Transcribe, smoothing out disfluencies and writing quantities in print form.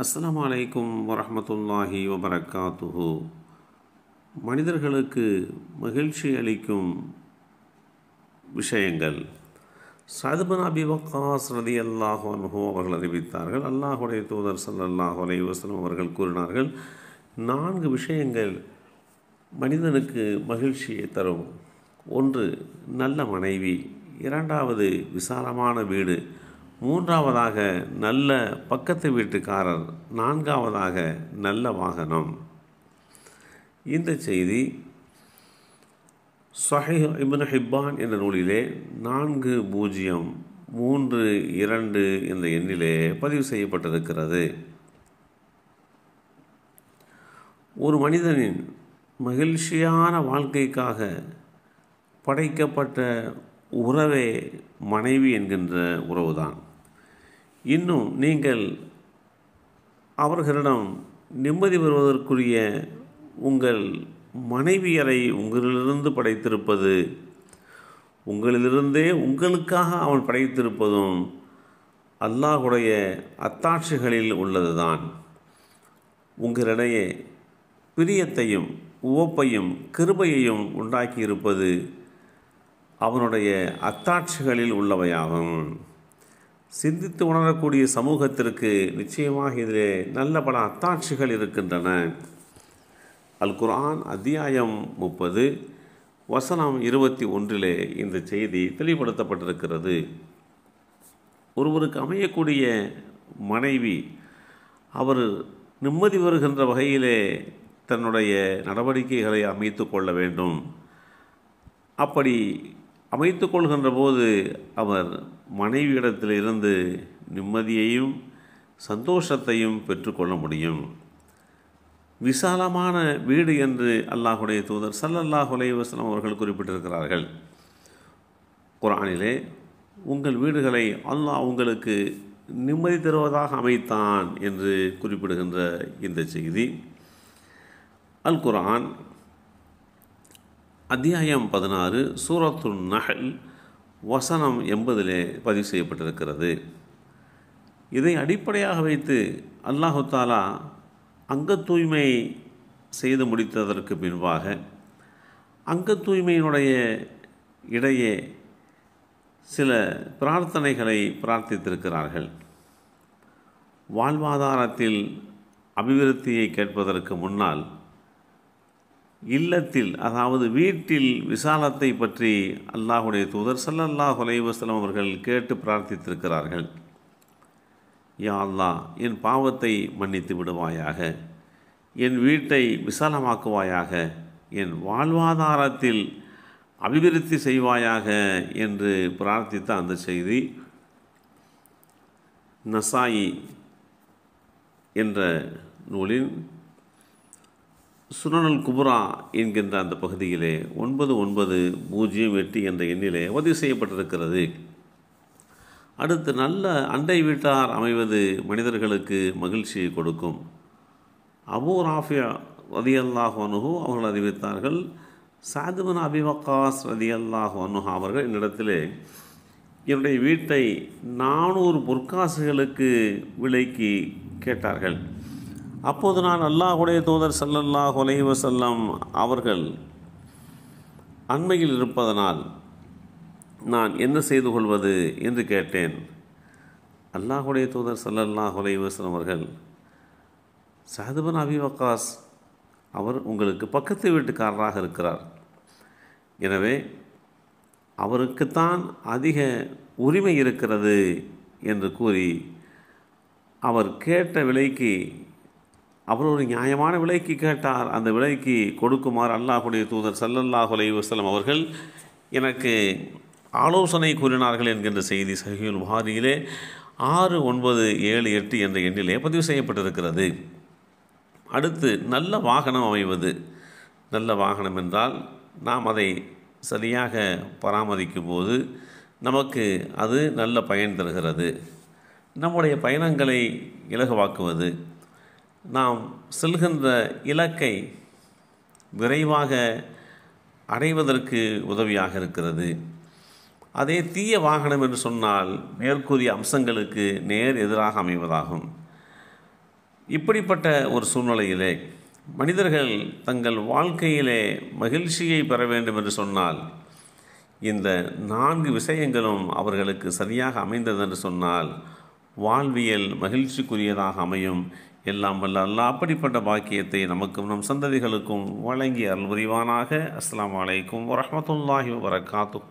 அஸ்ஸலாமு அலைக்கும் வரஹ்மத்துல்லாஹி வபரகாத்துஹு. மனிதர்களுக்கு மகிழ்ச்சி அளிக்கும் விஷயங்கள். சஅத் பின் அபி வக்காஸ் ரலியல்லாஹு அன்ஹு அவர்கள் அறிவித்தார்கள், அல்லாஹுடைய தூதர் ஸல்லல்லாஹு அலைஹி வஸல்லம் அவர்கள் கூறினார்கள், 4 விஷயங்கள் மனிதனுக்கு மகிழ்ச்சியை தரும். 1, நல்ல மனைவி. 2வது, விசாலமான வீடு. 3வதாக நல்ல பக்கத்து வீட்டுக்காரர். 4வதாக நல்ல வாகனம். இந்த செய்தி ஸஹீஹ் இப்னு ஹிப்பான் என்ற நூலிலே 4032 என்ற எண்ணிலே பதிவு செய்யப்பட்டிருக்கிறது. ஒரு மனிதனின் மகிழ்ச்சியான வாழ்க்கைக்காக படைக்கப்பட்ட உறவே மனைவி என்கின்ற உறவுதான். இன்னும் நீங்கள் அவர்களிடம் நிம்மதி பெறுவதற்குரிய உங்கள் மனைவியரை உங்களிலிருந்து படைத்திருப்பது, உங்களிலிருந்தே உங்களுக்காக அவன் படைத்திருப்பதும் அல்லாஹுடைய அத்தாட்சிகளில் உள்ளதுதான். உங்களிடையே பிரியத்தையும் உவப்பையும் கிருபையையும் உண்டாக்கியிருப்பது அவனுடைய அத்தாட்சிகளில் உள்ளவையாகும். சிந்தித்து உணரக்கூடிய சமூகத்திற்கு நிச்சயமாக இதிலே நல்ல பல அத்தாட்சிகள் இருக்கின்றன. அல் குர்ஆன் அத்தியாயம் 30 வசனம் 21 இந்த செய்தி தெளிவுபடுத்தப்பட்டிருக்கிறது. ஒருவருக்கு அமையக்கூடிய மனைவி அவர் நிம்மதி வருகின்ற வகையிலே தன்னுடைய நடவடிக்கைகளை அமைத்து கொள்ள வேண்டும். அப்படி அமைத்து கொள்கின்ற போது அவர் மனைவியிடத்திலிருந்து நிம்மதியையும் சந்தோஷத்தையும் பெற்றுக்கொள்ள முடியும். விசாலமான வீடு என்று அல்லாஹுடைய தூதர் ஸல்லல்லாஹு அலைஹி வஸல்லம் அவர்கள் குறிப்பிட்டிருக்கிறார்கள். குர்ஆனிலே உங்கள் வீடுகளை அல்லாஹ் உங்களுக்கு நிம்மதி தருவதாக அமைத்தான் என்று குறிப்பிடுகின்ற இந்த செய்தி அல் குர்ஆன் அத்தியாயம் 16 சூரத்துன் நஹல் வசனம் 80 பதிவு செய்யப்பட்டிருக்கிறது. இதை அடிப்படையாக வைத்து அல்லாஹு தாலா அங்க தூய்மை செய்து முடித்ததற்கு பின்பாக அங்க தூய்மையினுடைய இடையே சில பிரார்த்தனைகளை பிரார்த்தித்திருக்கிறார்கள். வாழ்வாதாரத்தில் அபிவிருத்தியை கேட்பதற்கு முன்னால் இல்லத்தில், அதாவது வீட்டில் விசாலத்தை பற்றி அல்லாஹுடைய தூதர் ஸல்லல்லாஹு அலைஹி வஸல்லம் அவர்கள் கேட்டு பிரார்த்தித்திருக்கிறார்கள். யா அல்லாஹ், என் பாவத்தை மன்னித்து விடுவாயாக, என் வீட்டை விசாலமாக்குவாயாக, என் வாழ்வாதாரத்தில் அபிவிருத்தி செய்வாயாக என்று பிரார்த்தித்த அந்த செய்தி நசாயி என்ற நூலின் சுனனுல் குப்ரா என்கின்ற அந்த பகுதியிலே 9908 என்ற எண்ணிலே பதிவு செய்யப்பட்டிருக்கிறது. அடுத்து, நல்ல அண்டை வீட்டார் அமைவது மனிதர்களுக்கு மகிழ்ச்சியை கொடுக்கும். அபூ ராஃபியா ரலியல்லாஹு அன்ஹு அவர்கள் அறிவித்தார்கள், சஅத் பின் அபி வக்காஸ் ரலியல்லாஹு அன்ஹு அவர்கள் என்னிடத்திலே என்னுடைய வீட்டை 400 பொற்காசுகளுக்கு விலைக்கு கேட்டார்கள். அப்போது நான் அல்லாஹுடைய தூதர் ஸல்லல்லாஹு அலைஹி வஸல்லம் அவர்கள் அண்மையில் இருப்பதனால் நான் என்ன செய்து கொள்வது என்று கேட்டேன். அல்லாஹுடைய தூதர் ஸல்லல்லாஹு அலைஹி வஸல்லம் அவர்கள், சஅத் பின் அபி வக்காஸ் அவர் உங்களுக்கு பக்கத்து வீட்டுக்காரராக இருக்கிறார், எனவே அவருக்குத்தான் அதிக உரிமை இருக்கிறது என்று கூறி அவர் கேட்ட விலைக்கு, அவர் ஒரு நியாயமான விலைக்கு கேட்டார், அந்த விலைக்கு கொடுக்குமாறு அல்லாஹுடைய தூதர் ஸல்லல்லாஹு அலைஹி வஸல்லம் அவர்கள் எனக்கு ஆலோசனை கூறினார்கள் என்கின்ற செய்தி சஹீஹுல் புகாரியிலே 6978 என்ற எண்ணிலே பதிவு செய்யப்பட்டிருக்கிறது. அடுத்து, நல்ல வாகனம் அமைவது. நல்ல வாகனம் என்றால் நாம் அதை சரியாக பராமரிக்கும் போது நமக்கு அது நல்ல பயன் தருகிறது. நம்முடைய பயணங்களை இலகுவாக்குவது, நாம் செல்கின்ற இலக்கை விரைவாக அடைவதற்கு உதவியாக இருக்கிறது. அதே தீய வாகனம் என்று சொன்னால் மேற்கூறிய அம்சங்களுக்கு நேர் எதிராக அமைவதாகும். இப்படிப்பட்ட ஒரு சூழ்நிலையிலே மனிதர்கள் தங்கள் வாழ்க்கையிலே மகிழ்ச்சியை பெற வேண்டும் என்று சொன்னால், இந்த 4 விஷயங்களும் அவர்களுக்கு சரியாக அமைந்தது என்று சொன்னால் வாழ்வியல் மகிழ்ச்சிக்குரியதாக அமையும். எல்லாம் வல்ல அல்லாஹ் அப்படிப்பட்ட பாக்கியத்தை நமக்கும் நம் சந்ததிகளுக்கும் வழங்கி அருள் புரிவானாக. அஸ்ஸலாமு அலைக்கும் வரஹ்மத்துல்லாஹி வபரகாத்துஹு.